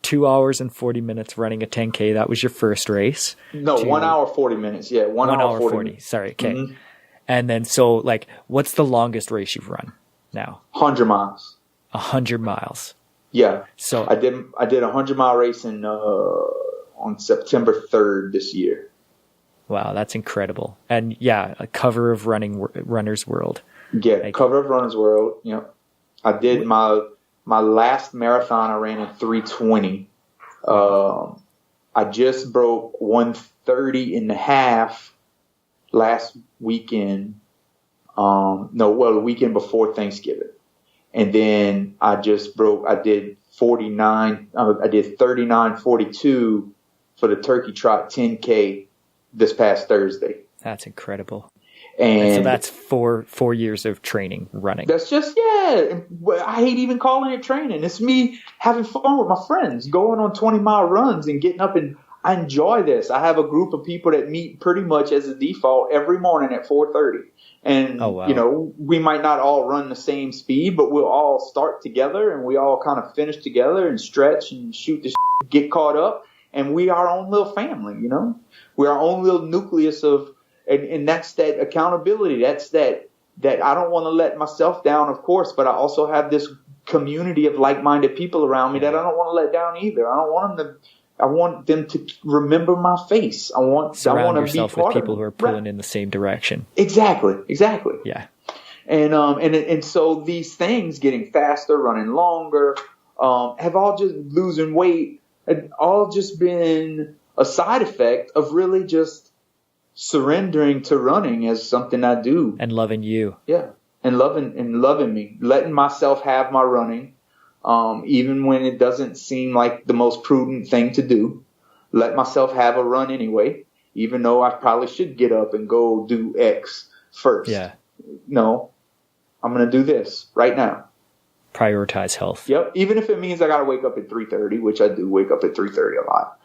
Speaker 1: 2 hours and 40 minutes running a 10K. That was your first race.
Speaker 3: No, 1 hour, 40 minutes. Yeah. 1 hour, 40.
Speaker 1: Sorry. Okay. Mm-hmm. And then, so like, what's the longest race you've run now?
Speaker 3: 100 miles.
Speaker 1: 100 miles.
Speaker 3: Yeah.
Speaker 1: So
Speaker 3: I did a 100-mile race on September 3rd this year.
Speaker 1: Wow, that's incredible. And yeah, a cover of Runner's World.
Speaker 3: Yeah, like, cover of Runner's World. You know, I did my last marathon. I ran in 3:20. I just broke 1:30 and a half last weekend. The weekend before Thanksgiving. And then I did 39:42 for the Turkey Trot 10K this past Thursday.
Speaker 1: That's incredible.
Speaker 3: And
Speaker 1: so that's four years of training running.
Speaker 3: That's just, I hate even calling it training. It's me having fun with my friends, going on 20-mile runs and getting up, and I enjoy this. I have a group of people that meet pretty much as a default every morning at 4:30. And, you know, we might not all run the same speed, but we'll all start together and we all kind of finish together and stretch and shoot the shit, get caught up. And we are our own little family, you know. We're our own little nucleus and that's that accountability. That's that I don't want to let myself down, of course, but I also have this community of like-minded people around me that I don't want to let down either. I want them to remember my face.
Speaker 1: Surround
Speaker 3: to
Speaker 1: yourself
Speaker 3: be part
Speaker 1: with people who are pulling in the same direction.
Speaker 3: Exactly.
Speaker 1: Yeah.
Speaker 3: And so these things, getting faster, running longer, have all just losing weight, had all just been a side effect of really just surrendering to running as something I do.
Speaker 1: And loving you.
Speaker 3: Yeah. And loving me, letting myself have my running. Even when it doesn't seem like the most prudent thing to do, let myself have a run anyway, even though I probably should get up and go do X first.
Speaker 1: Yeah.
Speaker 3: No, I'm going to do this right now.
Speaker 1: Prioritize health.
Speaker 3: Yep. Even if it means I got to wake up at 3:30, which I do wake up at 3:30 a lot.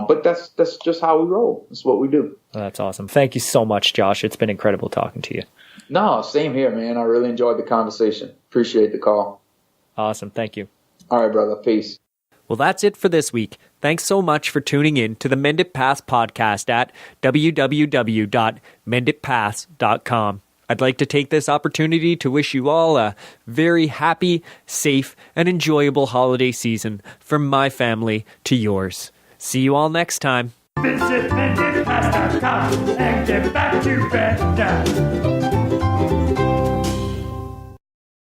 Speaker 3: But that's just how we roll. That's what we do.
Speaker 1: Well, that's awesome. Thank you so much, Josh. It's been incredible talking to you.
Speaker 3: No, same here, man. I really enjoyed the conversation. Appreciate the call.
Speaker 1: Awesome. Thank you.
Speaker 3: All right, brother. Peace.
Speaker 1: Well, that's it for this week. Thanks so much for tuning in to the Mend It Path podcast at www.menditpaths.com. I'd like to take this opportunity to wish you all a very happy, safe, and enjoyable holiday season from my family to yours. See you all next time.
Speaker 2: Visit menditpaths.com and get back to bed now.